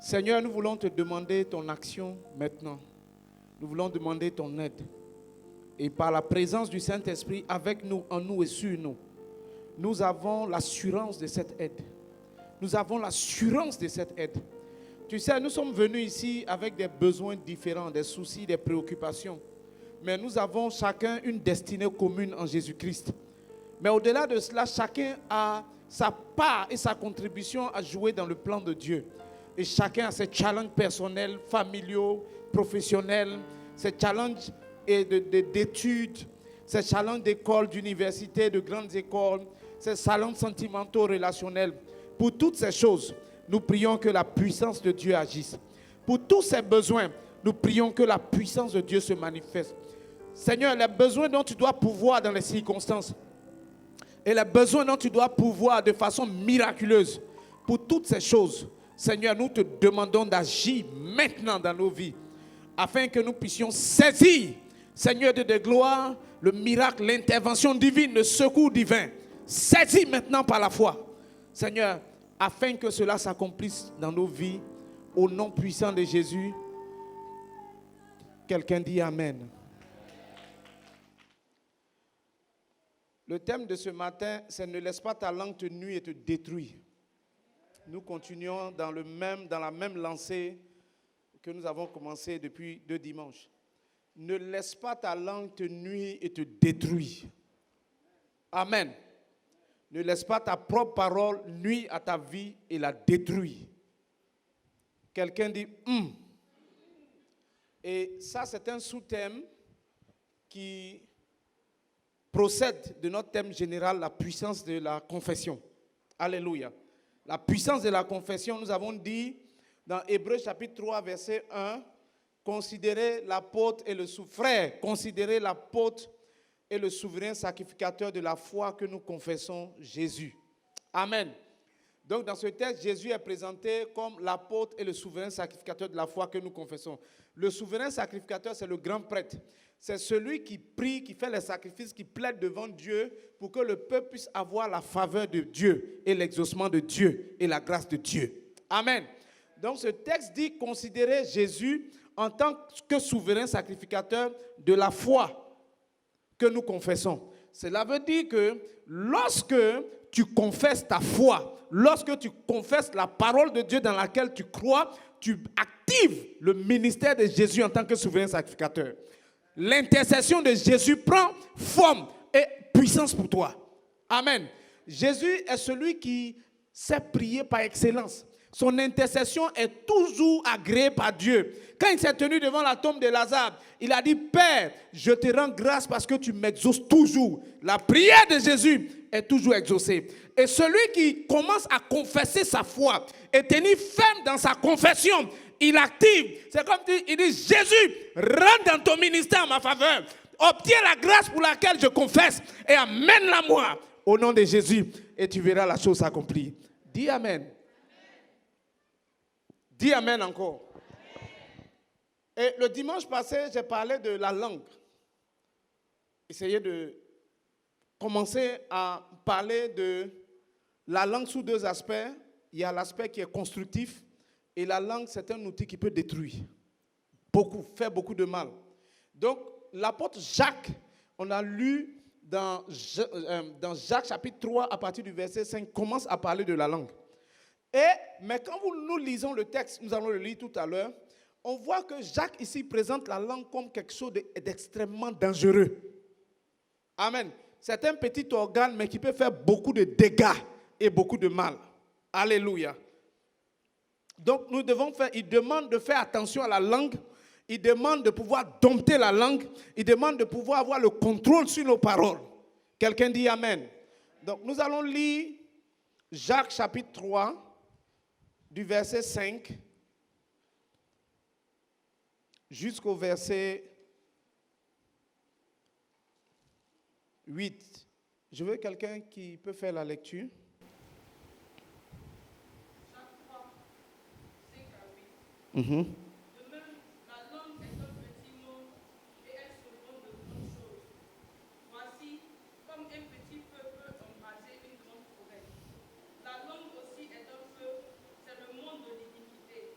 Seigneur, nous voulons te demander ton action maintenant. Nous voulons demander ton aide. Et par la présence du Saint-Esprit avec nous, en nous et sur nous, nous avons l'assurance de cette aide. Nous avons l'assurance de cette aide. Tu sais, nous sommes venus ici avec des besoins différents, des soucis, des préoccupations. Mais nous avons chacun une destinée commune en Jésus-Christ. Mais au-delà de cela, chacun a sa part et sa contribution à jouer dans le plan de Dieu. Et chacun a ses challenges personnels, familiaux, professionnels, ses challenges d'études, ses challenges d'école, d'université, de grandes écoles, ses challenges sentimentaux, relationnels. Pour toutes ces choses, nous prions que la puissance de Dieu agisse. Pour tous ces besoins, nous prions que la puissance de Dieu se manifeste. Seigneur, les besoins dont tu dois pouvoir dans les circonstances et les besoins dont tu dois pouvoir de façon miraculeuse, pour toutes ces choses, Seigneur, nous te demandons d'agir maintenant dans nos vies, afin que nous puissions saisir, Seigneur de gloire, le miracle, l'intervention divine, le secours divin. Saisis maintenant par la foi, Seigneur, afin que cela s'accomplisse dans nos vies, au nom puissant de Jésus. Quelqu'un dit Amen. Le thème de ce matin, c'est « Ne laisse pas ta langue te nuire et te détruire ». Nous continuons dans la même lancée que nous avons commencé depuis 2 dimanches. Ne laisse pas ta langue te nuire et te détruire. Amen. Ne laisse pas ta propre parole nuire à ta vie et la détruire. Quelqu'un dit Et ça, c'est un sous-thème qui procède de notre thème général, la puissance de la confession. Alléluia. La puissance de la confession, nous avons dit dans Hébreux chapitre 3, verset 1, considérez l'apôtre et le frère, considérez l'apôtre et le souverain sacrificateur de la foi que nous confessons, Jésus. Amen. Donc dans ce texte, Jésus est présenté comme l'apôtre et le souverain sacrificateur de la foi que nous confessons. Le souverain sacrificateur, c'est le grand prêtre. C'est celui qui prie, qui fait les sacrifices, qui plaide devant Dieu pour que le peuple puisse avoir la faveur de Dieu et l'exaucement de Dieu et la grâce de Dieu. Amen. Donc ce texte dit considérer Jésus en tant que souverain sacrificateur de la foi que nous confessons. Cela veut dire que lorsque tu confesses ta foi, lorsque tu confesses la parole de Dieu dans laquelle tu crois, tu actives le ministère de Jésus en tant que souverain sacrificateur. L'intercession de Jésus prend forme et puissance pour toi. Amen. Jésus est celui qui sait prier par excellence. Son intercession est toujours agréée par Dieu. Quand il s'est tenu devant la tombe de Lazare, il a dit, Père, je te rends grâce parce que tu m'exauces toujours. La prière de Jésus est toujours exaucée. Et celui qui commence à confesser sa foi et tenir ferme dans sa confession, il active. C'est comme il dit, Jésus, rentre dans ton ministère en ma faveur. Obtiens la grâce pour laquelle je confesse et amène-la moi au nom de Jésus. Et tu verras la chose s'accomplir. Dis Amen. Dis Amen encore. Et le dimanche passé, j'ai parlé de la langue. Essayez de commencer à parler de la langue sous 2 aspects. Il y a l'aspect qui est constructif. Et la langue, c'est un outil qui peut détruire. Faire beaucoup de mal. Donc, l'apôtre Jacques, on a lu dans Jacques chapitre 3, à partir du verset 5, commence à parler de la langue. Mais quand nous lisons le texte, nous allons le lire tout à l'heure, on voit que Jacques ici présente la langue comme quelque chose d'extrêmement dangereux. Amen. C'est un petit organe, mais qui peut faire beaucoup de dégâts et beaucoup de mal. Alléluia. Donc, il demande de faire attention à la langue. Il demande de pouvoir dompter la langue. Il demande de pouvoir avoir le contrôle sur nos paroles. Quelqu'un dit Amen. Donc, nous allons lire Jacques chapitre 3, du verset 5 jusqu'au verset 8. Je veux quelqu'un qui peut faire la lecture. De même, la langue est un petit mot et elle se rend de grandes choses. Voici, comme un petit feu peut embraser une grande forêt. La langue aussi est un feu, c'est le monde de l'iniquité.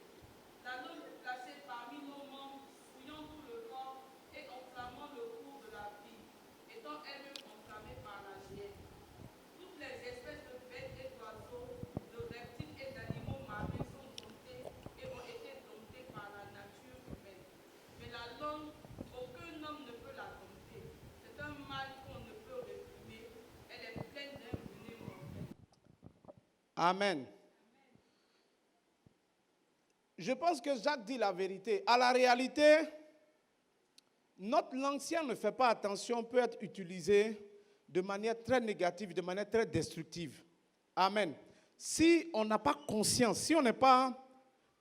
Amen. Je pense que Jacques dit la vérité. À la réalité, notre langue, si on ne fait pas attention, peut être utilisée de manière très négative, de manière très destructive. Amen. Si on n'a pas conscience, si on n'est pas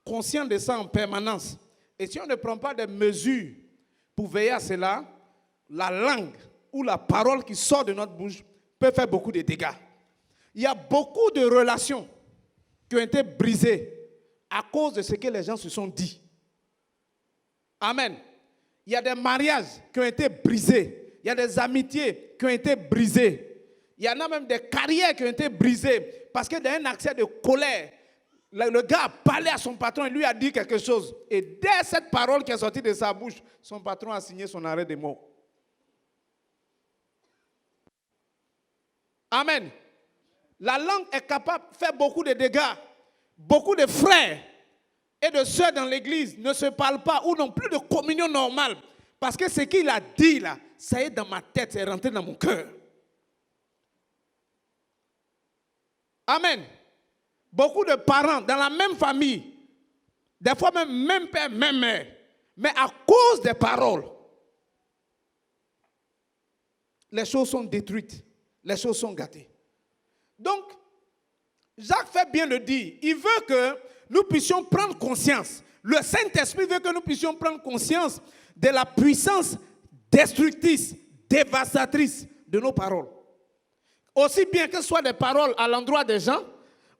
conscient de ça en permanence, et si on ne prend pas des mesures pour veiller à cela, la langue ou la parole qui sort de notre bouche peut faire beaucoup de dégâts. Il y a beaucoup de relations qui ont été brisées à cause de ce que les gens se sont dit. Amen. Il y a des mariages qui ont été brisés. Il y a des amitiés qui ont été brisées. Il y en a même des carrières qui ont été brisées parce que dans un accès de colère, le gars a parlé à son patron et lui a dit quelque chose. Et dès cette parole qui est sortie de sa bouche, son patron a signé son arrêt de mort. Amen. La langue est capable de faire beaucoup de dégâts. Beaucoup de frères et de sœurs dans l'église ne se parlent pas ou n'ont plus de communion normale. Parce que ce qu'il a dit là, ça est dans ma tête, c'est rentré dans mon cœur. Amen. Beaucoup de parents dans la même famille, des fois même père, même mère, mais à cause des paroles, les choses sont détruites, les choses sont gâtées. Donc, Jacques fait bien le dire. Il veut que nous puissions prendre conscience. Le Saint-Esprit veut que nous puissions prendre conscience de la puissance destructrice, dévastatrice de nos paroles. Aussi bien que ce soit des paroles à l'endroit des gens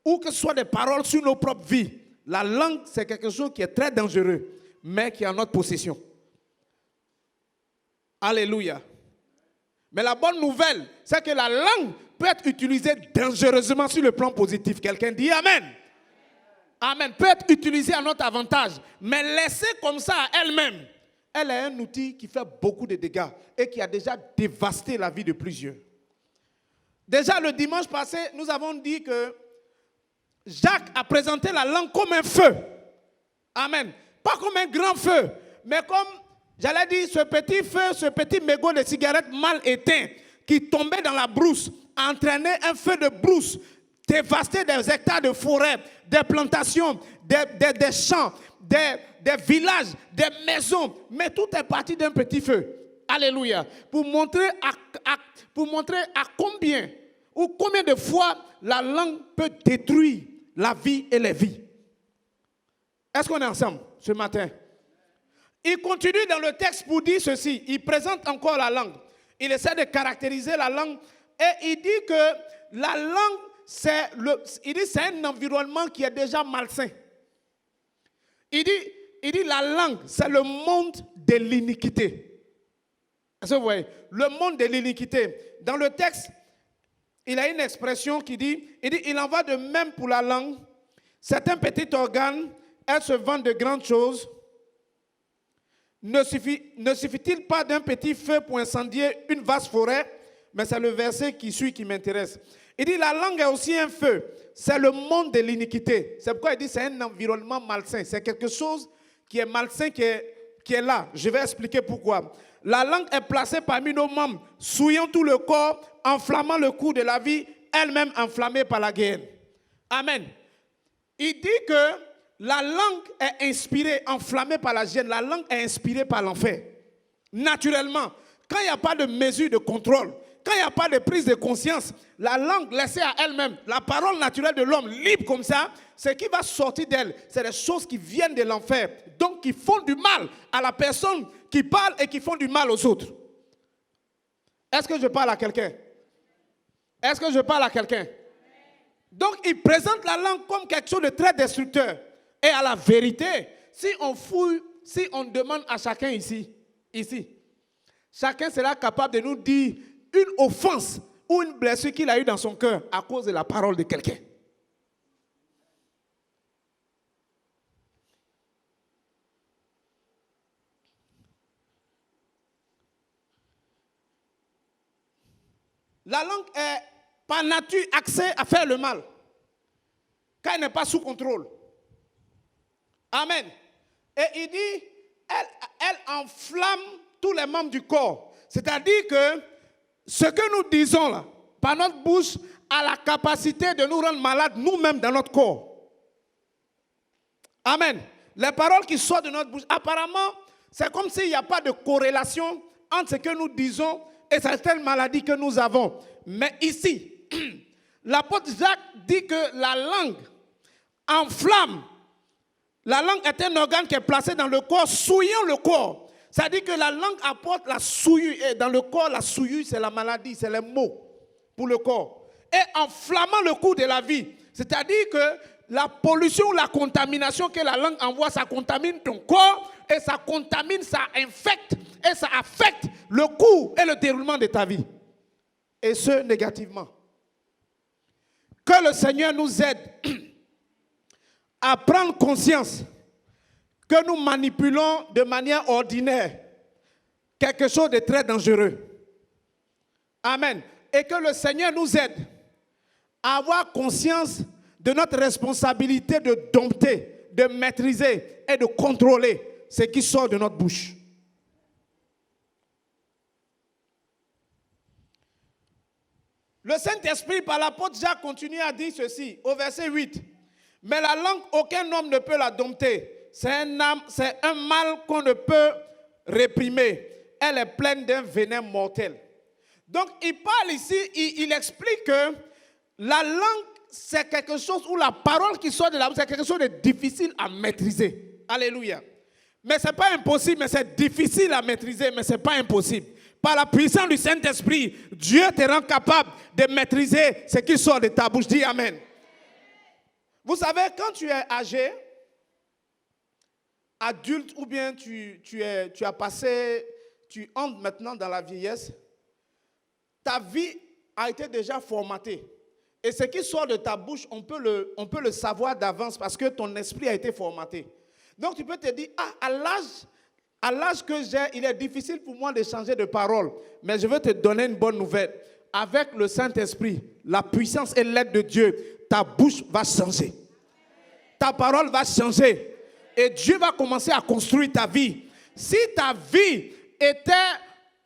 ou que ce soit des paroles sur nos propres vies. La langue, c'est quelque chose qui est très dangereux, mais qui est en notre possession. Alléluia. Mais la bonne nouvelle, c'est que la langue peut être utilisée dangereusement sur le plan positif. Quelqu'un dit Amen. Amen. Peut être utilisée à notre avantage, mais laissée comme ça à elle-même, elle est un outil qui fait beaucoup de dégâts et qui a déjà dévasté la vie de plusieurs. Déjà le dimanche passé, nous avons dit que Jacques a présenté la langue comme un feu. Amen. Pas comme un grand feu, mais comme, j'allais dire, ce petit feu, ce petit mégot de cigarette mal éteint qui tombait dans la brousse, entraînait un feu de brousse, dévastait des hectares de forêt, des plantations, des champs, des villages, des maisons. Mais tout est parti d'un petit feu. Alléluia. Pour montrer à combien ou combien de fois la langue peut détruire la vie et les vies. Est-ce qu'on est ensemble ce matin? Il continue dans le texte pour dire ceci. Il présente encore la langue. Il essaie de caractériser la langue et il dit que la langue, c'est un environnement qui est déjà malsain. Il dit la langue, c'est le monde de l'iniquité. Est-ce que vous voyez? Le monde de l'iniquité. Dans le texte, il a une expression qui dit, il en va de même pour la langue. C'est un petit organe, elle se vante de grandes choses. Ne suffit-il pas d'un petit feu pour incendier une vaste forêt? Mais c'est le verset qui suit qui m'intéresse. Il dit la langue est aussi un feu. C'est le monde de l'iniquité. C'est pourquoi il dit c'est un environnement malsain. C'est quelque chose qui est malsain, qui est là. Je vais expliquer pourquoi. La langue est placée parmi nos membres, souillant tout le corps, enflammant le cours de la vie, elle-même enflammée par la guerre. Amen. Il dit que la langue est inspirée, enflammée par la gêne. La langue est inspirée par l'enfer. Naturellement, quand il n'y a pas de mesure de contrôle, quand il n'y a pas de prise de conscience, la langue laissée à elle-même, la parole naturelle de l'homme libre comme ça, ce qui va sortir d'elle, c'est des choses qui viennent de l'enfer. Donc qui font du mal à la personne qui parle et qui font du mal aux autres. Est-ce que je parle à quelqu'un? Est-ce que je parle à quelqu'un? Donc il présente la langue comme quelque chose de très destructeur. Et à la vérité, si on fouille, si on demande à chacun ici, chacun sera capable de nous dire une offense ou une blessure qu'il a eue dans son cœur à cause de la parole de quelqu'un. La langue est par nature axée à faire le mal quand elle n'est pas sous contrôle. Amen. Et il dit, elle enflamme tous les membres du corps. C'est-à-dire que ce que nous disons là, par notre bouche, a la capacité de nous rendre malades nous-mêmes dans notre corps. Amen. Les paroles qui sortent de notre bouche, apparemment, c'est comme s'il n'y a pas de corrélation entre ce que nous disons et certaines maladies que nous avons. Mais ici, l'apôtre Jacques dit que la langue enflamme. La langue est un organe qui est placé dans le corps, souillant le corps. Ça dit que la langue apporte la souillure. Et dans le corps, la souillure, c'est la maladie, c'est les maux pour le corps. Et enflammant le cours de la vie. C'est-à-dire que la pollution ou la contamination que la langue envoie, ça contamine ton corps et ça contamine, ça infecte et ça affecte le cours et le déroulement de ta vie. Et ce, négativement. Que le Seigneur nous aide à prendre conscience que nous manipulons de manière ordinaire quelque chose de très dangereux. Amen. Et que le Seigneur nous aide à avoir conscience de notre responsabilité de dompter, de maîtriser et de contrôler ce qui sort de notre bouche. Le Saint-Esprit, par l'apôtre Jacques, continue à dire ceci, au verset 8. Mais la langue, aucun homme ne peut la dompter. C'est un mal qu'on ne peut réprimer. Elle est pleine d'un venin mortel. Donc, il parle ici, il explique que la langue, c'est quelque chose où la parole qui sort de la bouche, c'est quelque chose de difficile à maîtriser. Alléluia. Mais ce n'est pas impossible, mais c'est difficile à maîtriser, mais ce n'est pas impossible. Par la puissance du Saint-Esprit, Dieu te rend capable de maîtriser ce qui sort de ta bouche. Dis Amen. Vous savez, quand tu es âgé, adulte, ou bien tu entres maintenant dans la vieillesse, ta vie a été déjà formatée. Et ce qui sort de ta bouche, on peut le savoir d'avance parce que ton esprit a été formaté. Donc tu peux te dire, à l'âge que j'ai, il est difficile pour moi de changer de parole. Mais je veux te donner une bonne nouvelle. Avec le Saint-Esprit, la puissance et l'aide de Dieu, ta bouche va changer. Ta parole va changer. Et Dieu va commencer à construire ta vie. Si ta vie était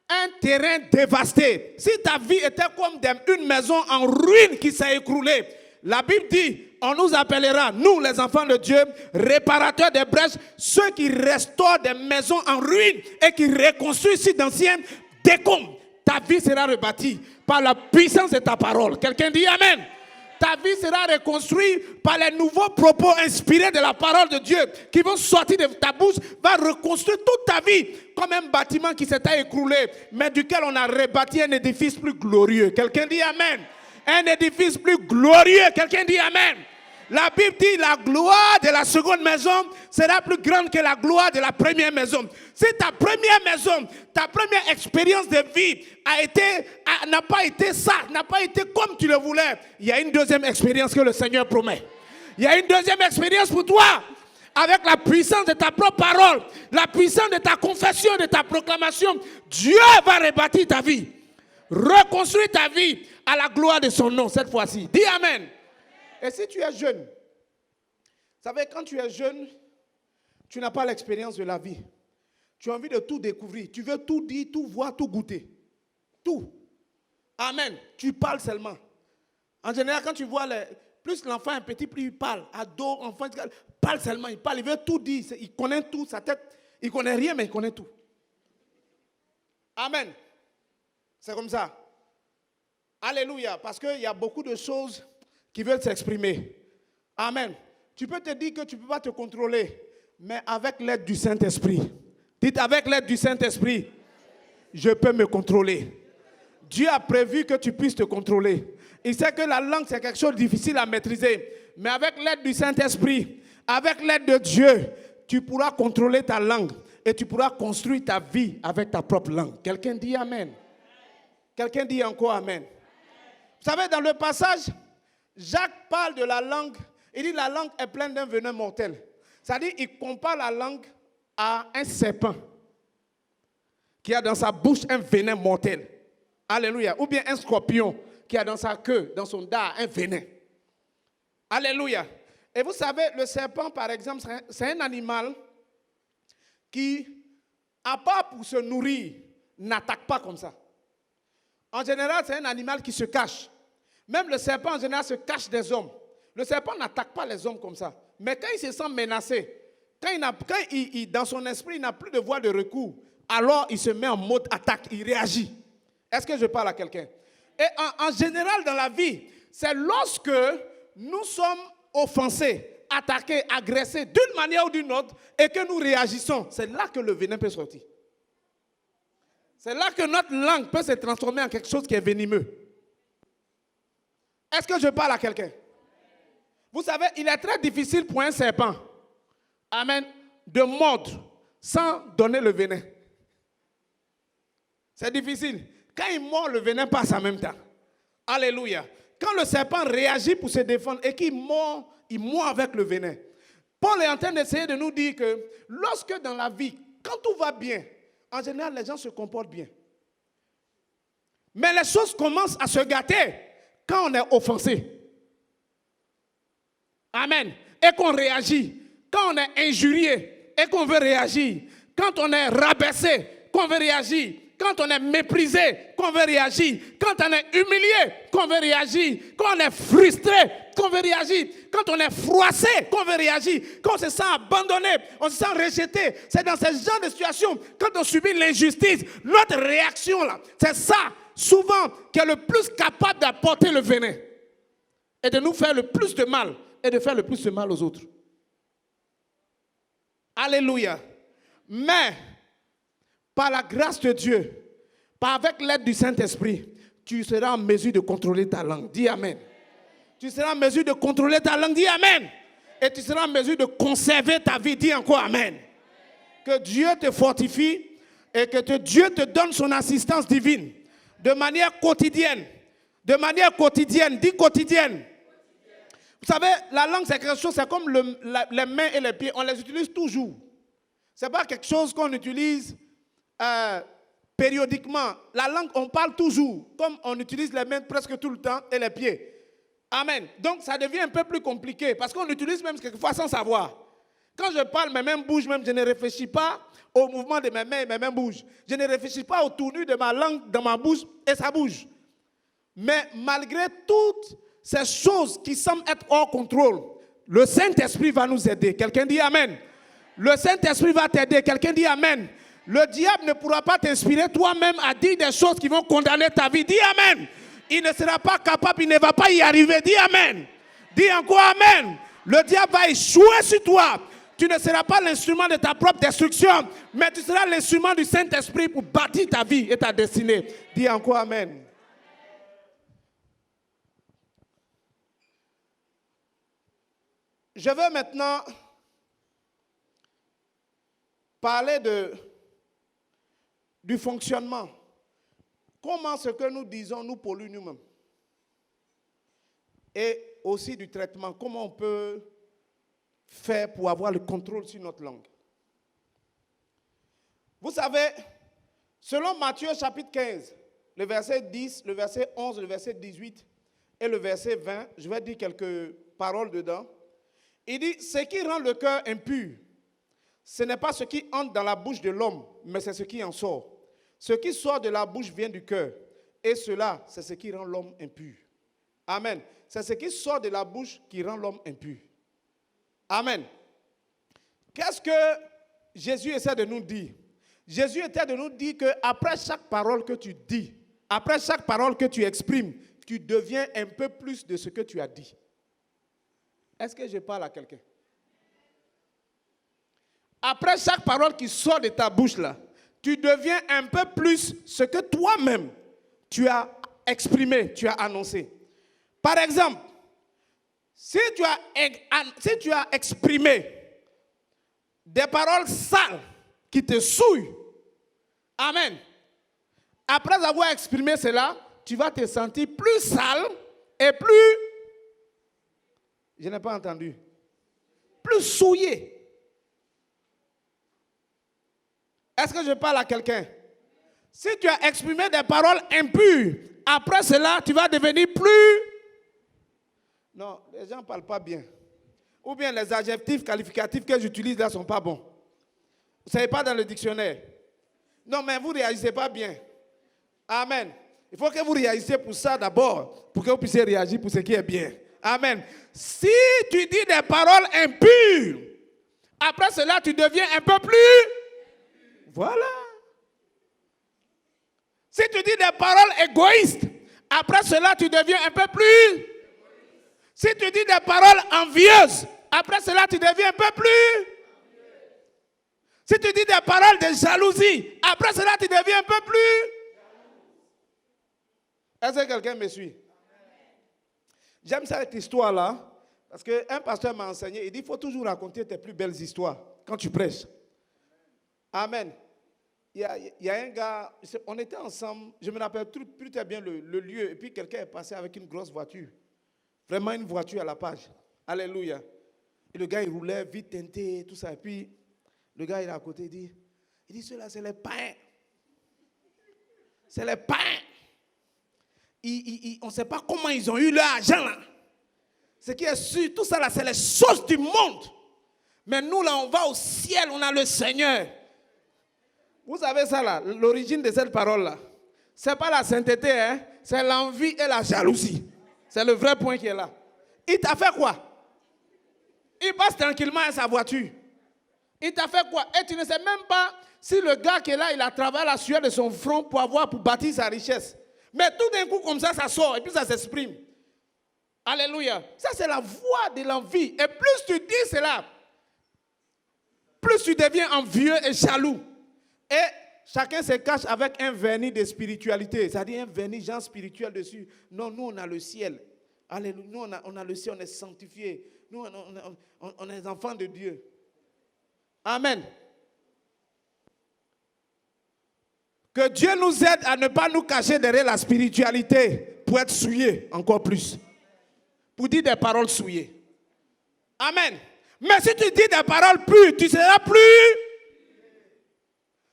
un terrain dévasté, si ta vie était comme une maison en ruine qui s'est écroulée, la Bible dit, on nous appellera, nous les enfants de Dieu, réparateurs des brèches, ceux qui restaurent des maisons en ruine et qui reconstruisent si d'anciennes décombres. Ta vie sera rebâtie par la puissance de ta parole. Quelqu'un dit Amen. Ta vie sera reconstruite par les nouveaux propos inspirés de la parole de Dieu qui vont sortir de ta bouche, va reconstruire toute ta vie comme un bâtiment qui s'était écroulé, mais duquel on a rebâti un édifice plus glorieux. Quelqu'un dit Amen. Un édifice plus glorieux. Quelqu'un dit Amen. La Bible dit la gloire de la seconde maison sera plus grande que la gloire de la première maison. Si ta première maison, ta première expérience de vie n'a pas été ça, n'a pas été comme tu le voulais, il y a une deuxième expérience que le Seigneur promet. Il y a une deuxième expérience pour toi. Avec la puissance de ta propre parole, la puissance de ta confession, de ta proclamation, Dieu va rebâtir ta vie. Reconstruire ta vie à la gloire de son nom cette fois-ci. Dis Amen. Et si tu es jeune, vous savez, quand tu es jeune, tu n'as pas l'expérience de la vie. Tu as envie de tout découvrir. Tu veux tout dire, tout voir, tout goûter. Tout. Amen. Tu parles seulement. En général, quand tu vois, plus l'enfant est petit, plus il parle. Ado, enfant, il parle seulement. Il parle, il veut tout dire. Il connaît tout, sa tête. Il ne connaît rien, mais il connaît tout. Amen. C'est comme ça. Alléluia. Parce qu'il y a beaucoup de choses qui veulent s'exprimer. Amen. Tu peux te dire que tu ne peux pas te contrôler, mais avec l'aide du Saint-Esprit. Dites, avec l'aide du Saint-Esprit, je peux me contrôler. Dieu a prévu que tu puisses te contrôler. Il sait que la langue, c'est quelque chose de difficile à maîtriser. Mais avec l'aide du Saint-Esprit, avec l'aide de Dieu, tu pourras contrôler ta langue et tu pourras construire ta vie avec ta propre langue. Quelqu'un dit Amen. Quelqu'un dit encore Amen. Vous savez, dans le passage, Jacques parle de la langue. Il dit la langue est pleine d'un venin mortel. C'est-à-dire il compare la langue à un serpent qui a dans sa bouche un venin mortel. Alléluia. Ou bien un scorpion qui a dans sa queue, dans son dard, un venin. Alléluia. Et vous savez, le serpent, par exemple, c'est un animal qui, à part pour se nourrir, n'attaque pas comme ça. En général, c'est un animal qui se cache. Même le serpent en général se cache des hommes. Le serpent n'attaque pas les hommes comme ça. Mais quand il se sent menacé, quand dans son esprit, il n'a plus de voie de recours, alors il se met en mode attaque, il réagit. Est-ce que je parle à quelqu'un? Et en général dans la vie, c'est lorsque nous sommes offensés, attaqués, agressés d'une manière ou d'une autre et que nous réagissons, c'est là que le venin peut sortir. C'est là que notre langue peut se transformer en quelque chose qui est venimeux. Est-ce que je parle à quelqu'un? Vous savez, il est très difficile pour un serpent, amen, de mordre sans donner le venin. C'est difficile. Quand il mord, le venin passe en même temps. Alléluia. Quand le serpent réagit pour se défendre et qu'il mord, il mord avec le venin. Paul est en train d'essayer de nous dire que lorsque dans la vie, quand tout va bien, en général, les gens se comportent bien. Mais les choses commencent à se gâter quand on est offensé. Amen. Et qu'on réagit. Quand on est injurié et qu'on veut réagir. Quand on est rabaissé, qu'on veut réagir. Quand on est méprisé, qu'on veut réagir. Quand on est humilié, qu'on veut réagir. Quand on est frustré, qu'on veut réagir. Quand on est froissé, qu'on veut réagir. Quand on se sent abandonné, on se sent rejeté. C'est dans ce genre de situation, quand on subit l'injustice, notre réaction là, c'est ça, souvent, qui est le plus capable d'apporter le venin. Et de nous faire le plus de mal. Et de faire le plus de mal aux autres. Alléluia. Mais, par la grâce de Dieu, avec l'aide du Saint-Esprit, tu seras en mesure de contrôler ta langue. Dis Amen. Tu seras en mesure de contrôler ta langue. Dis Amen. Et tu seras en mesure de conserver ta vie. Dis encore Amen. Que Dieu te fortifie et que Dieu te donne son assistance divine de manière quotidienne. De manière quotidienne. Dis quotidienne. Vous savez, la langue, c'est quelque chose, c'est comme les mains et les pieds. On les utilise toujours. Ce n'est pas quelque chose qu'on utilise périodiquement. La langue, on parle toujours. Comme on utilise les mains presque tout le temps et les pieds. Amen. Donc, ça devient un peu plus compliqué. Parce qu'on utilise même quelquefois sans savoir. Quand je parle, mes mains bougent même. Je ne réfléchis pas au mouvement de mes mains et mes mains bougent. Je ne réfléchis pas au tournure de ma langue dans ma bouche et ça bouge. Mais malgré toutes ces choses qui semblent être hors contrôle, le Saint-Esprit va nous aider. Quelqu'un dit Amen. Le Saint-Esprit va t'aider. Quelqu'un dit Amen. Le diable ne pourra pas t'inspirer toi-même à dire des choses qui vont condamner ta vie. Dis Amen. Il ne sera pas capable, il ne va pas y arriver. Dis Amen. Dis encore Amen. Le diable va échouer sur toi. Tu ne seras pas l'instrument de ta propre destruction, mais tu seras l'instrument du Saint-Esprit pour bâtir ta vie et ta destinée. Dis encore Amen. Je veux maintenant parler du fonctionnement. Comment ce que nous disons nous pollue nous-mêmes. Et aussi du traitement. Comment on peut faire pour avoir le contrôle sur notre langue. Vous savez, selon Matthieu chapitre 15, le verset 10, le verset 11, le verset 18 et le verset 20, je vais dire quelques paroles dedans. Il dit, ce qui rend le cœur impur, ce n'est pas ce qui entre dans la bouche de l'homme, mais c'est ce qui en sort. Ce qui sort de la bouche vient du cœur. Et cela, c'est ce qui rend l'homme impur. Amen. C'est ce qui sort de la bouche qui rend l'homme impur. Amen. Qu'est-ce que Jésus essaie de nous dire? Jésus essaie de nous dire qu'après chaque parole que tu dis, après chaque parole que tu exprimes, tu deviens un peu plus de ce que tu as dit. Est-ce que je parle à quelqu'un? Après chaque parole qui sort de ta bouche là, tu deviens un peu plus ce que toi-même tu as exprimé, tu as annoncé. Par exemple, si tu as exprimé des paroles sales qui te souillent, amen. Après avoir exprimé cela, tu vas te sentir plus sale et plus, je n'ai pas entendu, plus souillé. Est-ce que je parle à quelqu'un? Si tu as exprimé des paroles impures, après cela, tu vas devenir plus... Non, les gens ne parlent pas bien. Ou bien les adjectifs qualificatifs que j'utilise là ne sont pas bons. Vous ne savez pas dans le dictionnaire. Non, mais vous ne réagissez pas bien. Amen. Il faut que vous réagissiez pour ça d'abord, pour que vous puissiez réagir pour ce qui est bien. Amen. Si tu dis des paroles impures, après cela, tu deviens un peu plus. Voilà. Si tu dis des paroles égoïstes, après cela, tu deviens un peu plus. Si tu dis des paroles envieuses, après cela, tu deviens un peu plus. Si tu dis des paroles de jalousie, après cela, tu deviens un peu plus. Est-ce que quelqu'un me suit? J'aime cette histoire-là, parce qu'un pasteur m'a enseigné, il dit, il faut toujours raconter tes plus belles histoires quand tu prêches. Amen. Il y a un gars, on était ensemble, je me rappelle plus très bien le lieu, et puis quelqu'un est passé avec une grosse voiture. Vraiment une voiture à la page. Alléluia. Et le gars, il roulait vite teinté, tout ça. Et puis, le gars, il est à côté, il dit, ceux-là, c'est les païens. C'est les païens. On ne sait pas comment ils ont eu leur argent, là. Ce qui est sûr, tout ça, là, c'est les choses du monde. Mais nous, là, on va au ciel, on a le Seigneur. Vous savez ça, là, l'origine de cette parole-là. Ce n'est pas la sainteté, hein, c'est l'envie et la jalousie. C'est le vrai point qui est là. Il t'a fait quoi? Il passe tranquillement à sa voiture. Il t'a fait quoi? Et tu ne sais même pas si le gars qui est là, il a travaillé la sueur de son front pour bâtir sa richesse. Mais tout d'un coup, comme ça sort et puis ça s'exprime. Alléluia. Ça, c'est la voix de l'envie. Et plus tu dis cela, plus tu deviens envieux et jaloux. Et chacun se cache avec un vernis de spiritualité. C'est-à-dire un vernis genre spirituel dessus. Non, nous, on a le ciel. Alléluia. Nous, on a le ciel, on est sanctifiés. Nous, on est des enfants de Dieu. Amen. Que Dieu nous aide à ne pas nous cacher derrière la spiritualité pour être souillés encore plus. Pour dire des paroles souillées. Amen. Mais si tu dis des paroles pures, tu seras plus.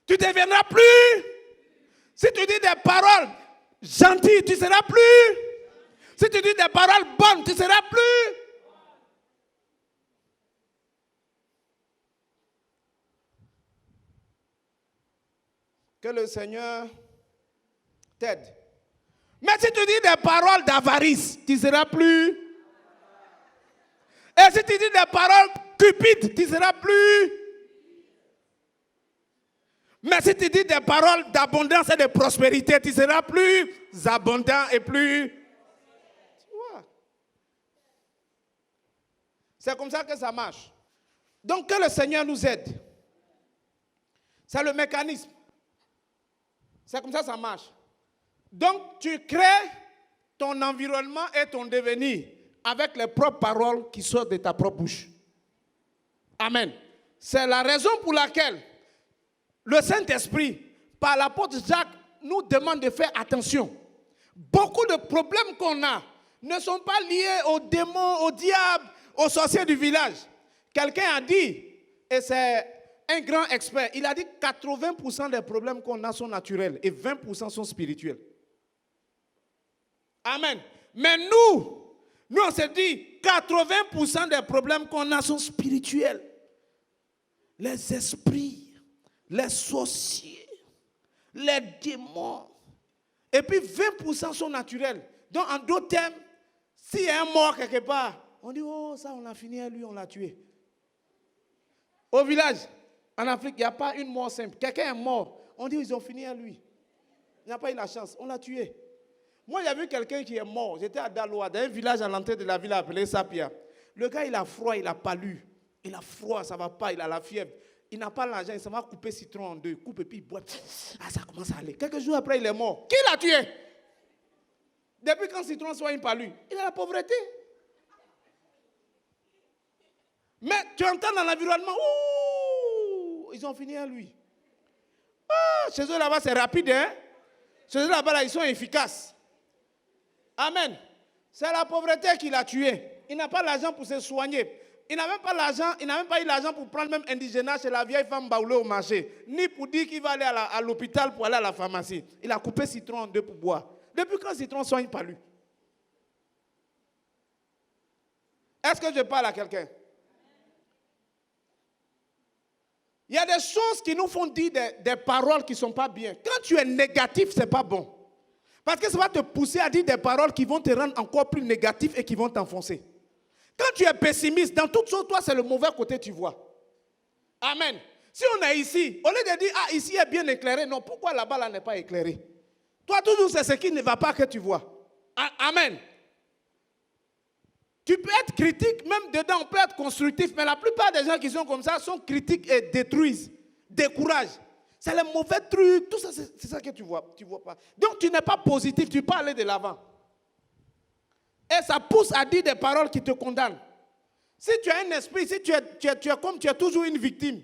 Tu deviendras plus. Si tu dis des paroles gentilles, tu seras plus. Si tu dis des paroles bonnes, tu seras plus. Que le Seigneur t'aide. Mais si tu dis des paroles d'avarice, tu seras plus. Et si tu dis des paroles cupides, tu seras plus. Mais si tu dis des paroles d'abondance et de prospérité, tu seras plus abondant et plus. Tu vois. C'est comme ça que ça marche. Donc que le Seigneur nous aide. C'est le mécanisme. C'est comme ça que ça marche. Donc tu crées ton environnement et ton devenir avec les propres paroles qui sortent de ta propre bouche. Amen. C'est la raison pour laquelle le Saint-Esprit, par l'apôtre Jacques, nous demande de faire attention. Beaucoup de problèmes qu'on a ne sont pas liés aux démons, au diable, aux sorciers du village. Quelqu'un a dit, et c'est un grand expert, il a dit que 80% des problèmes qu'on a sont naturels et 20% sont spirituels. Amen. Mais nous on se dit 80% des problèmes qu'on a sont spirituels. Les esprits, les sorciers, les démons. Et puis 20% sont naturels. Donc en d'autres termes, s'il y a un mort quelque part, on dit, oh ça on a fini à lui, on l'a tué. Au village, en Afrique, il n'y a pas une mort simple. Quelqu'un est mort, on dit ils ont fini à lui. Il n'a pas eu la chance, on l'a tué. Moi j'ai vu quelqu'un qui est mort, j'étais à Daloa, dans un village à l'entrée de la ville appelée Sapia. Le gars il a froid, il a palu, il a froid, ça ne va pas, il a la fièvre. Il n'a pas l'argent, il s'en va couper citron en deux, coupe et puis il boit. Ah, ça commence à aller. Quelques jours après, il est mort. Qui l'a tué? Depuis quand citron soigne pas lui? Il a la pauvreté. Mais tu entends dans l'environnement, ouh, ils ont fini à lui. Ah, chez eux là-bas, c'est rapide, hein? Chez eux là-bas, là, ils sont efficaces. Amen. C'est la pauvreté qui l'a tué. Il n'a pas l'argent pour se soigner. Il n'a même pas l'argent, il n'a même pas eu l'argent pour prendre même indigénat chez la vieille femme baoulée au marché. Ni pour dire qu'il va aller à l'hôpital pour aller à la pharmacie. Il a coupé citron en deux pour boire. Depuis quand citron ne soigne pas lui? Est-ce que je parle à quelqu'un? Il y a des choses qui nous font dire des paroles qui ne sont pas bien. Quand tu es négatif, ce n'est pas bon. Parce que ça va te pousser à dire des paroles qui vont te rendre encore plus négatif et qui vont t'enfoncer. Quand tu es pessimiste, dans toute chose, toi, c'est le mauvais côté que tu vois. Amen. Si on est ici, au lieu de dire, ah, ici est bien éclairé, non, pourquoi là-bas, là n'est pas éclairé? Toi, toujours, c'est ce qui ne va pas que tu vois. Amen. Tu peux être critique, même dedans, on peut être constructif, mais la plupart des gens qui sont comme ça sont critiques et détruisent, découragent. C'est les mauvais trucs, tout ça, c'est ça que tu vois pas. Donc, tu n'es pas positif, tu peux aller de l'avant. Et ça pousse à dire des paroles qui te condamnent. Si tu as un esprit, si tu es toujours une victime,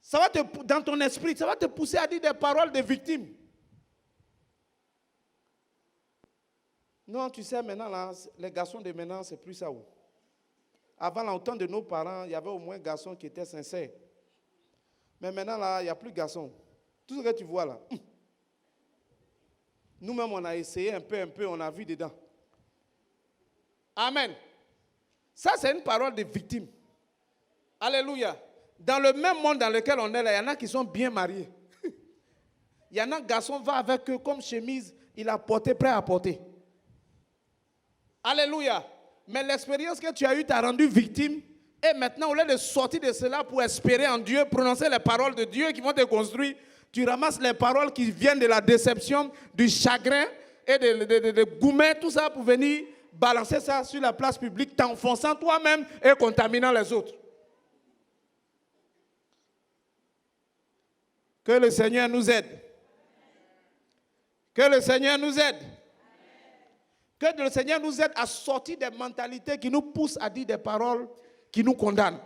ça va dans ton esprit, ça va te pousser à dire des paroles de victime. Non, tu sais, maintenant, là, les garçons de maintenant, c'est plus ça. Avant, là, au temps de nos parents, il y avait au moins garçons qui étaient sincères. Mais maintenant, là, il n'y a plus de garçons. Tout ce que tu vois là. Nous-mêmes, on a essayé un peu, on a vu dedans. Amen. Ça, c'est une parole de victime. Alléluia. Dans le même monde dans lequel on est là, il y en a qui sont bien mariés. Il y en a un garçon va avec eux comme chemise, il a porté, prêt à porter. Alléluia. Mais l'expérience que tu as eue t'a rendu victime. Et maintenant, au lieu de sortir de cela pour espérer en Dieu, prononcer les paroles de Dieu qui vont te construire, tu ramasses les paroles qui viennent de la déception, du chagrin et de gourmet, tout ça pour venir balancer ça sur la place publique, t'enfonçant toi-même et contaminant les autres. Que le Seigneur nous aide. Que le Seigneur nous aide. Que le Seigneur nous aide à sortir des mentalités qui nous poussent à dire des paroles qui nous condamnent.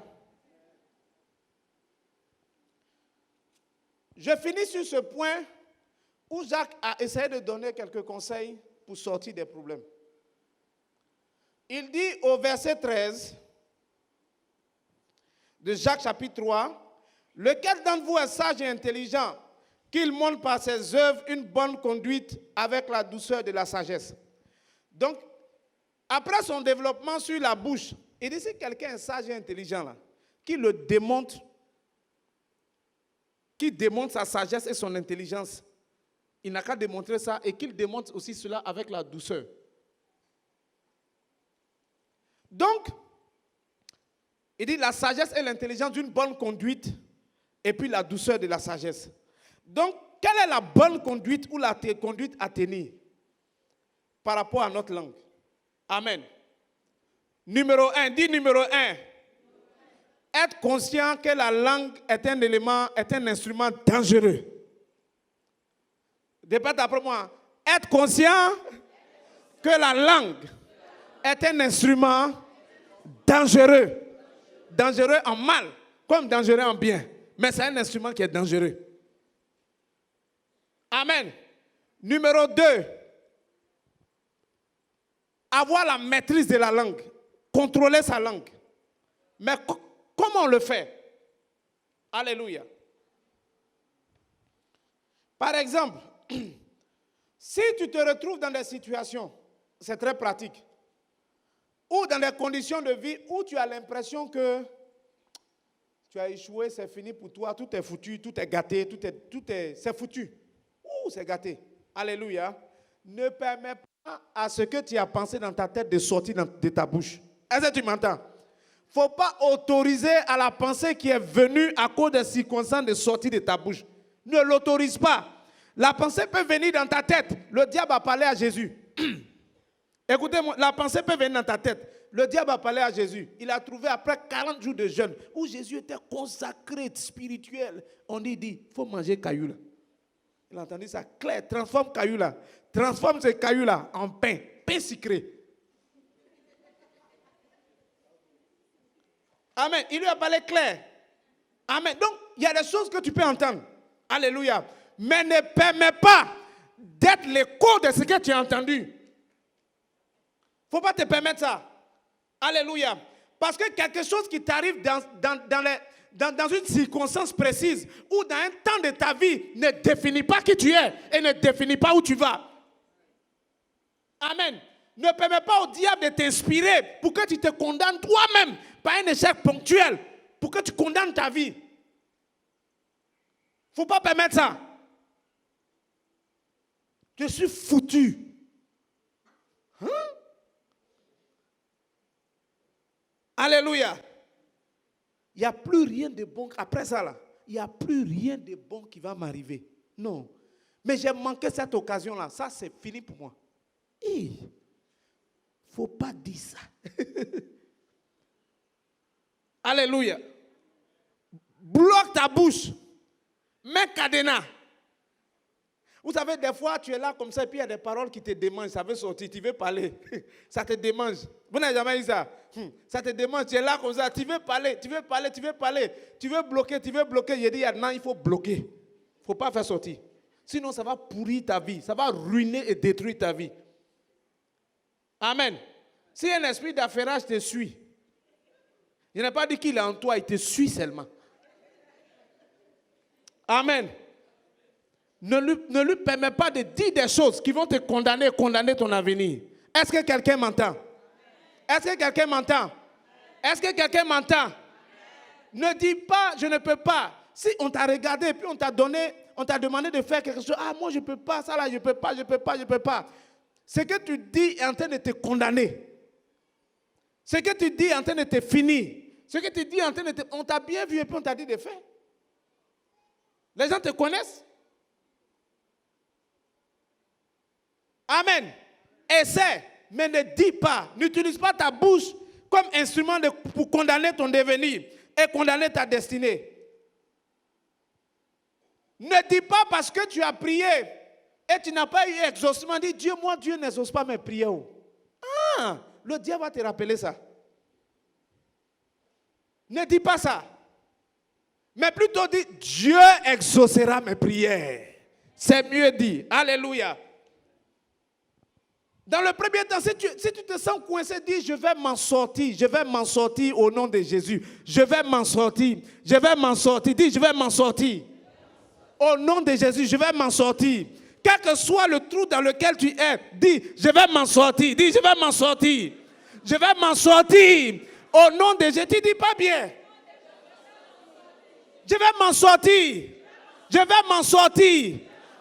Je finis sur ce point où Jacques a essayé de donner quelques conseils pour sortir des problèmes. Il dit au verset 13 de Jacques chapitre 3, « Lequel d'entre vous est sage et intelligent, qu'il montre par ses œuvres une bonne conduite avec la douceur de la sagesse. » Donc, après son développement sur la bouche, il dit si quelqu'un est sage et intelligent, là, qui démontre sa sagesse et son intelligence, il n'a qu'à démontrer ça et qu'il démontre aussi cela avec la douceur. Donc, il dit la sagesse et l'intelligence d'une bonne conduite et puis la douceur de la sagesse. Donc, quelle est la bonne conduite ou la conduite à tenir par rapport à notre langue? Amen. Numéro 1, dis numéro 1. Être conscient que la langue est un élément, est un instrument dangereux. Répète après moi. Être conscient que la langue est un instrument dangereux. Dangereux en mal, comme dangereux en bien. Mais c'est un instrument qui est dangereux. Amen. Numéro 2. Avoir la maîtrise de la langue. Contrôler sa langue. Mais comment on le fait? Alléluia. Par exemple, si tu te retrouves dans des situations, c'est très pratique, ou dans des conditions de vie où tu as l'impression que tu as échoué, c'est fini pour toi, tout est foutu, tout est gâté, c'est foutu. Ouh, c'est gâté. Alléluia. Ne permets pas à ce que tu as pensé dans ta tête de sortir de ta bouche. Est-ce que tu m'entends? Il ne faut pas autoriser à la pensée qui est venue à cause des circonstances de sortir de ta bouche. Ne l'autorise pas. La pensée peut venir dans ta tête. Le diable a parlé à Jésus. Écoutez-moi, la pensée peut venir dans ta tête. Le diable a parlé à Jésus. Il a trouvé après 40 jours de jeûne où Jésus était consacré, spirituel. On dit, il faut manger caillou là. Il a entendu ça clair. Transforme caillou là. Transforme ce caillou là en pain. Pain sucré. Amen. Il lui a parlé clair. Amen. Donc, il y a des choses que tu peux entendre. Alléluia. Mais ne permets pas d'être l'écho de ce que tu as entendu. Il ne faut pas te permettre ça. Alléluia. Parce que quelque chose qui t'arrive dans une circonstance précise ou dans un temps de ta vie ne définit pas qui tu es et ne définit pas où tu vas. Amen. Ne permets pas au diable de t'inspirer pour que tu te condamnes toi-même par un échec ponctuel, pour que tu condamnes ta vie. Il ne faut pas permettre ça. Je suis foutu. Hein? Alléluia. Il n'y a plus rien de bon. Après ça, là, il n'y a plus rien de bon qui va m'arriver. Non. Mais j'ai manqué cette occasion-là. Ça, c'est fini pour moi. Il ne faut pas dire ça. Alléluia. Bloque ta bouche. Mets cadenas. Vous savez, des fois, tu es là comme ça, et puis il y a des paroles qui te démangent. Ça veut sortir, tu veux parler. Ça te démange. Vous n'avez jamais dit ça? Ça te démange, tu es là comme ça, tu veux parler, tu veux parler, tu veux parler. Tu veux bloquer, tu veux bloquer. Je dis, non, il faut bloquer. Il ne faut pas faire sortir. Sinon, ça va pourrir ta vie. Ça va ruiner et détruire ta vie. Amen. Si un esprit d'affairage te suit, je n'ai pas dit qu'il est en toi, il te suit seulement. Amen. Ne lui permets pas de dire des choses qui vont te condamner ton avenir. Est-ce que quelqu'un m'entend? Est-ce que quelqu'un m'entend? Est-ce que quelqu'un m'entend? Ne dis pas, je ne peux pas. Si on t'a regardé et puis on t'a demandé de faire quelque chose, ah, moi je ne peux pas, ça là, je ne peux pas, je ne peux pas, je ne peux pas. Ce que tu dis est en train de te condamner. Ce que tu dis est en train de te finir. Ce que tu dis est en train de te... On t'a bien vu et puis on t'a dit de faire. Les gens te connaissent. Amen. Essaie, mais ne dis pas. N'utilise pas ta bouche comme instrument pour condamner ton devenir et condamner ta destinée. Ne dis pas parce que tu as prié et tu n'as pas eu exaucement. Dis, Dieu, moi, Dieu n'exauce pas mes prières. Ah, le diable va te rappeler ça. Ne dis pas ça. Mais plutôt dis, Dieu exaucera mes prières. C'est mieux dit. Alléluia. Dans le premier temps, si tu te sens coincé, dis, je vais m'en sortir au nom de Jésus. Je vais m'en sortir, dis, je vais m'en sortir. Au nom de Jésus, je vais m'en sortir. Quel que soit le trou dans lequel tu es, dis, je vais m'en sortir, dis, je vais m'en sortir. Je vais m'en sortir. Au nom de Jésus, tu dis pas bien. Je vais m'en sortir. Je vais m'en sortir.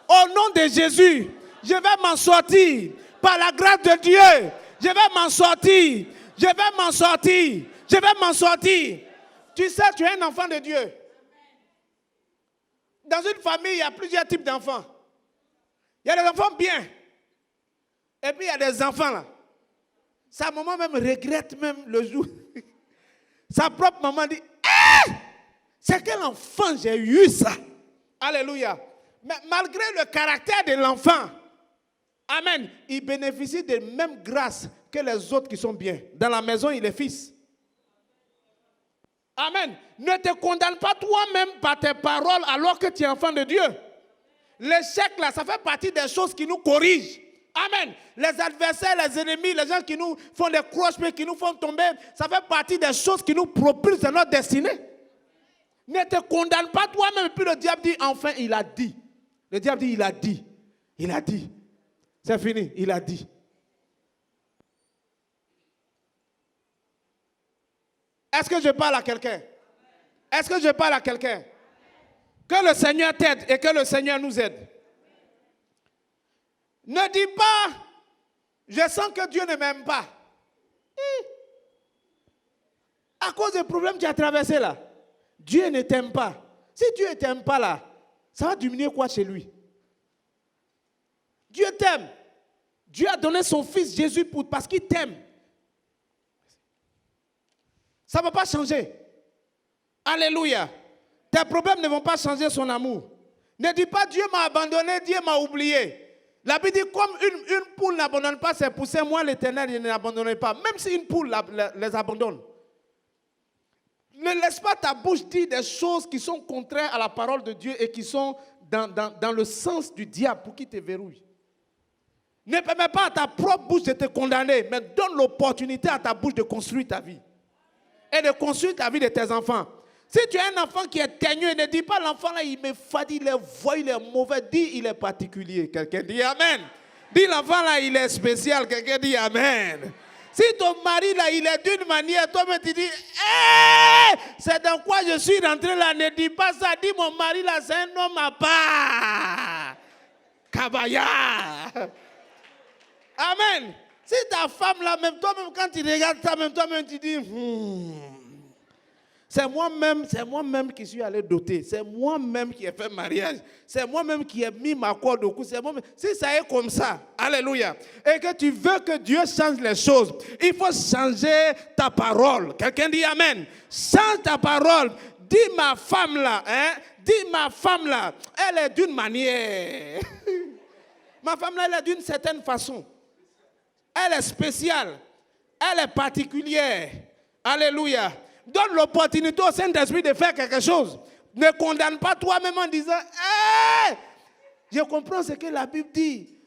Au nom de Jésus, je vais m'en sortir. Par la grâce de Dieu, je vais m'en sortir. Je vais m'en sortir. Je vais m'en sortir. Tu sais, tu es un enfant de Dieu. Dans une famille, il y a plusieurs types d'enfants. Il y a des enfants bien. Et puis il y a des enfants là. Sa maman même regrette même le jour. Sa propre maman dit, c'est quel enfant j'ai eu ça. Alléluia. Mais malgré le caractère de l'enfant, amen, il bénéficie des mêmes grâces que les autres qui sont bien. Dans la maison, il est fils. Amen. Ne te condamne pas toi-même par tes paroles alors que tu es enfant de Dieu. L'échec là, ça fait partie des choses qui nous corrigent. Amen. Les adversaires, les ennemis, les gens qui nous font des croches, qui nous font tomber, ça fait partie des choses qui nous propulsent dans notre destinée. Ne te condamne pas toi-même. Et puis le diable dit, enfin, il a dit. Le diable dit, il a dit. Il a dit. C'est fini, il a dit. Est-ce que je parle à quelqu'un? Est-ce que je parle à quelqu'un? Que le Seigneur t'aide et que le Seigneur nous aide. Ne dis pas, je sens que Dieu ne m'aime pas. À cause des problèmes que tu as traversés là, Dieu ne t'aime pas. Si Dieu ne t'aime pas là, ça va diminuer quoi chez lui? Dieu t'aime. Dieu a donné son fils Jésus parce qu'il t'aime. Ça ne va pas changer. Alléluia. Tes problèmes ne vont pas changer son amour. Ne dis pas Dieu m'a abandonné, Dieu m'a oublié. La Bible dit comme une poule n'abandonne pas ses poussins, moi l'Éternel je ne l'abandonnerai pas. Même si une poule les abandonne. Ne laisse pas ta bouche dire des choses qui sont contraires à la parole de Dieu et qui sont dans le sens du diable pour qu'il te verrouille. Ne permets pas à ta propre bouche de te condamner, mais donne l'opportunité à ta bouche de construire ta vie. Et de construire la vie de tes enfants. Si tu as un enfant qui est teigneux, ne dis pas l'enfant là, il me fatigue, il est voyou, il est mauvais. Dis, il est particulier. Quelqu'un dit Amen. Dis, l'enfant là, il est spécial. Quelqu'un dit Amen. Si ton mari là, il est d'une manière, toi-même tu dis, c'est dans quoi je suis rentré là. Ne dis pas ça. Dis, mon mari là, c'est un homme à part. Kabaya. Amen. Si ta femme là, même toi-même, quand tu regardes ça, même toi-même, tu dis, c'est moi-même qui suis allé doter. C'est moi-même qui ai fait mariage. C'est moi-même qui ai mis ma corde au cou. C'est moi-même. Si ça est comme ça, alléluia, et que tu veux que Dieu change les choses, il faut changer ta parole. Quelqu'un dit amen. Change ta parole. Dis ma femme là, dis ma femme là, elle est d'une manière. Ma femme là, elle est d'une certaine façon. Elle est spéciale. Elle est particulière. Alléluia. Donne l'opportunité au Saint-Esprit de faire quelque chose. Ne condamne pas toi-même en disant, hey, je comprends ce que la Bible dit.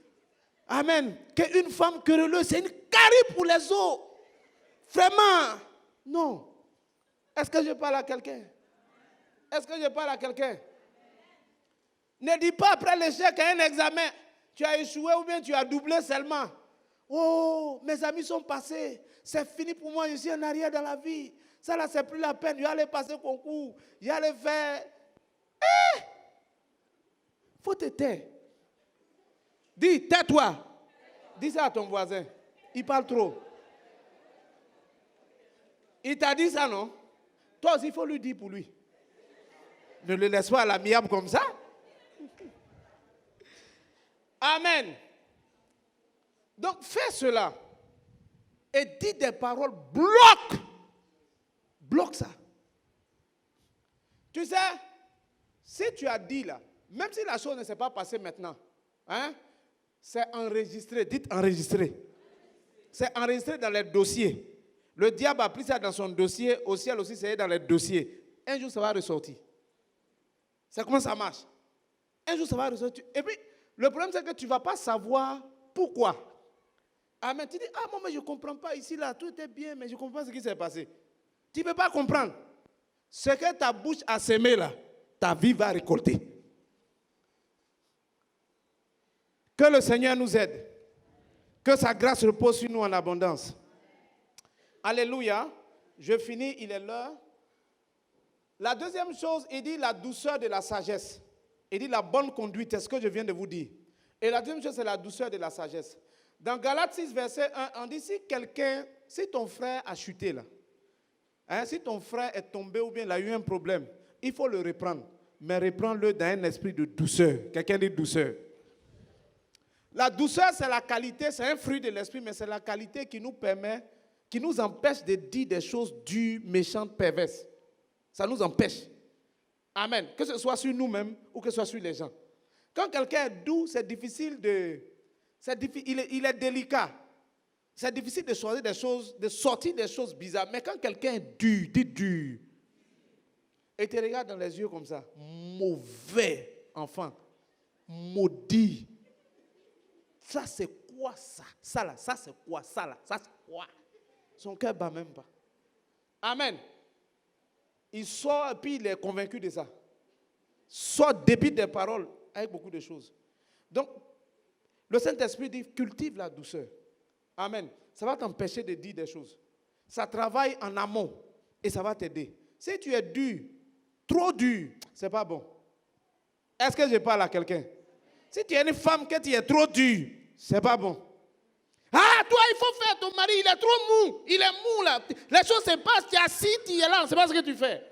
Amen. Qu'une femme querelleuse, c'est une carie pour les autres. Vraiment. Non. Est-ce que je parle à quelqu'un? Est-ce que je parle à quelqu'un? Ne dis pas après l'échec à un examen, tu as échoué ou bien tu as doublé seulement. Oh, mes amis sont passés. C'est fini pour moi, je suis en arrière dans la vie. Ça là, c'est plus la peine. Je vais aller passer concours. Je vais aller faire. Faut te taire. Dis, tais-toi. Dis ça à ton voisin. Il parle trop. Il t'a dit ça, non? Toi aussi, il faut lui dire pour lui. Ne le laisse pas à l'amiable comme ça. Amen. Donc, fais cela. Et dis des paroles. Bloque ça. Tu sais, si tu as dit là, même si la chose ne s'est pas passée maintenant, c'est enregistré. Dites enregistré. C'est enregistré dans les dossiers. Le diable a pris ça dans son dossier. Au ciel aussi, c'est dans les dossiers. Un jour, ça va ressortir. C'est comment ça marche. Un jour, ça va ressortir. Et puis, le problème, c'est que tu ne vas pas savoir pourquoi. Amen. Tu dis, moi, mais je ne comprends pas. Ici, là, tout était bien, mais je ne comprends pas ce qui s'est passé. Tu ne peux pas comprendre. Ce que ta bouche a semé, là, ta vie va récolter. Que le Seigneur nous aide. Que sa grâce repose sur nous en abondance. Alléluia. Je finis, il est l'heure. La deuxième chose, il dit la douceur de la sagesse. Il dit la bonne conduite, c'est ce que je viens de vous dire. Et la deuxième chose, c'est la douceur de la sagesse. Dans Galates 6, verset 1, on dit si ton frère a chuté là, si ton frère est tombé ou bien il a eu un problème, il faut le reprendre. Mais reprends-le dans un esprit de douceur. Quelqu'un dit douceur. La douceur, c'est la qualité, c'est un fruit de l'esprit, mais c'est la qualité qui nous permet, qui nous empêche de dire des choses dures, méchantes, perverses. Ça nous empêche. Amen. Que ce soit sur nous-mêmes ou que ce soit sur les gens. Quand quelqu'un est doux, c'est difficile il est délicat. C'est difficile de choisir des choses, de sortir des choses bizarres. Mais quand quelqu'un est dur, dit dur, et te regarde dans les yeux comme ça, mauvais enfant, maudit. Ça c'est quoi ça? Ça là, ça c'est quoi? Ça là, ça c'est quoi? Son cœur bat même pas. Amen. Il sort et puis il est convaincu de ça. Sort, débite des paroles avec beaucoup de choses. Donc, le Saint-Esprit dit, cultive la douceur. Amen. Ça va t'empêcher de dire des choses. Ça travaille en amont et ça va t'aider. Si tu es dur, trop dur, c'est pas bon. Est-ce que je parle à quelqu'un? Si tu es une femme que tu es trop dur, c'est pas bon. Ah, toi, il faut faire ton mari, il est trop mou. Il est mou là. Les choses se passent, tu es assis, tu es là, on ne sait pas ce que tu fais.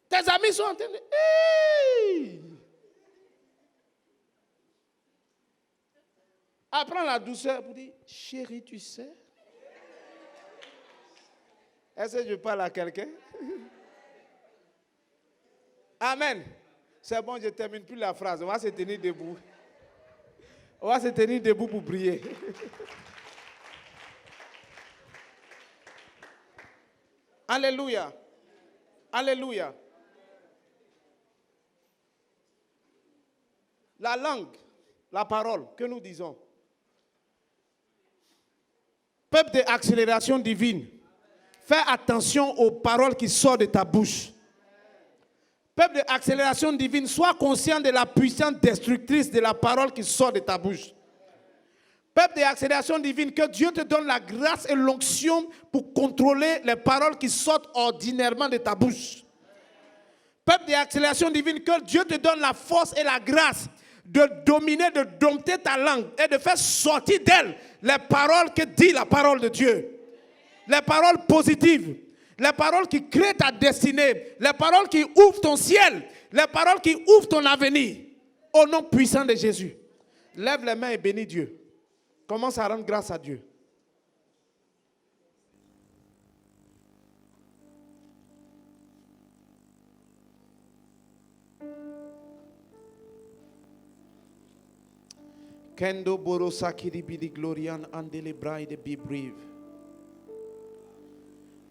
Tes amis sont en train de... Hey! Apprends la douceur pour dire, chérie, tu sais. Est-ce que je parle à quelqu'un? Amen. C'est bon, je ne termine plus la phrase. On va se tenir debout. On va se tenir debout pour prier. Alléluia. Alléluia. La langue, la parole que nous disons. Peuple d'accélération divine, fais attention aux paroles qui sortent de ta bouche. Peuple d'accélération divine, sois conscient de la puissance destructrice de la parole qui sort de ta bouche. Peuple d'accélération divine, que Dieu te donne la grâce et l'onction pour contrôler les paroles qui sortent ordinairement de ta bouche. Peuple d'accélération divine, que Dieu te donne la force et la grâce de dominer, de dompter ta langue et de faire sortir d'elle les paroles que dit la parole de Dieu. Les paroles positives, les paroles qui créent ta destinée, les paroles qui ouvrent ton ciel, les paroles qui ouvrent ton avenir. Au nom puissant de Jésus. Lève les mains et bénis Dieu. Commence à rendre grâce à Dieu. Kendo borosaki di bili glorian andele braide bibrive.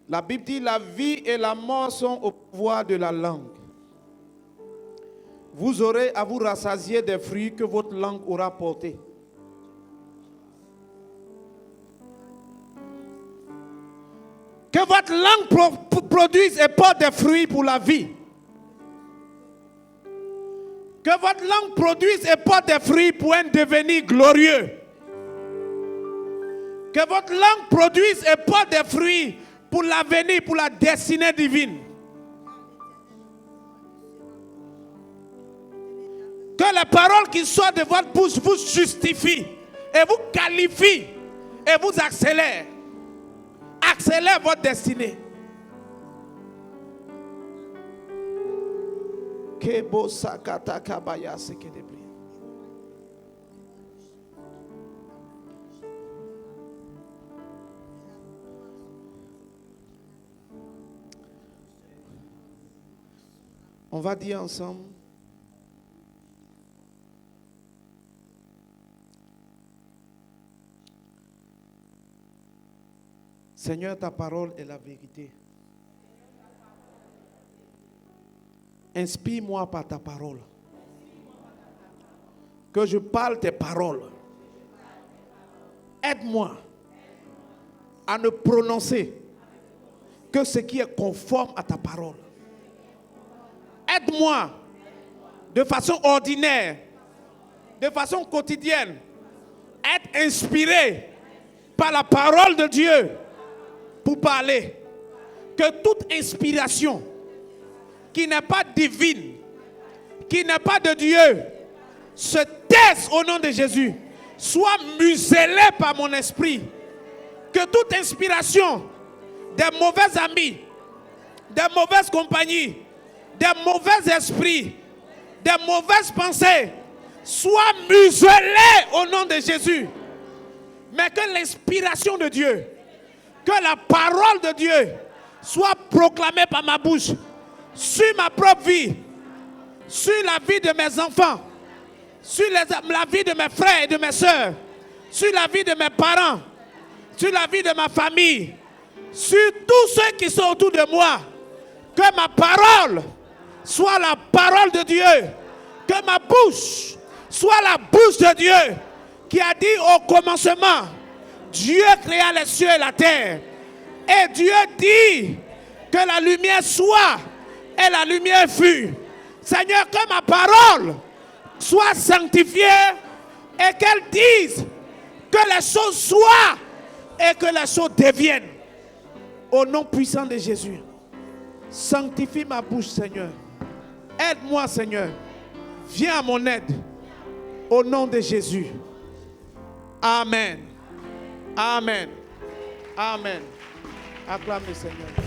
La Bible dit la vie et la mort sont au pouvoir de la langue. Vous aurez à vous rassasier des fruits que votre langue aura portés. Que votre langue produise et porte des fruits pour la vie. Que votre langue produise et porte des fruits pour un devenir glorieux. Que votre langue produise et porte des fruits pour l'avenir, pour la destinée divine. Que les paroles qui sortent de votre bouche vous justifient et vous qualifient et vous accélèrent. Accélère votre destinée. On va dire ensemble. Seigneur, ta parole est la vérité. Inspire-moi par ta parole. Que je parle tes paroles. Aide-moi à ne prononcer que ce qui est conforme à ta parole. Aide-moi de façon ordinaire, de façon quotidienne, à être inspiré par la parole de Dieu pour parler. Que toute inspiration qui n'est pas divine, qui n'est pas de Dieu, se taise au nom de Jésus, soit muselée par mon esprit. Que toute inspiration des mauvais amis, des mauvaises compagnies, des mauvais esprits, des mauvaises pensées, soit muselée au nom de Jésus. Mais que l'inspiration de Dieu, que la parole de Dieu soit proclamée par ma bouche sur ma propre vie, sur la vie de mes enfants, sur la vie de mes frères et de mes soeurs, sur la vie de mes parents, sur la vie de ma famille, sur tous ceux qui sont autour de moi. Que ma parole soit la parole de Dieu. Que ma bouche soit la bouche de Dieu qui a dit au commencement, Dieu créa les cieux et la terre. Et Dieu dit que la lumière soit et la lumière fut. Seigneur, que ma parole soit sanctifiée et qu'elle dise que les choses soient et que les choses deviennent. Au nom puissant de Jésus, sanctifie ma bouche, Seigneur. Aide-moi, Seigneur. Viens à mon aide. Au nom de Jésus. Amen. Amen. Amen. Acclame le Seigneur.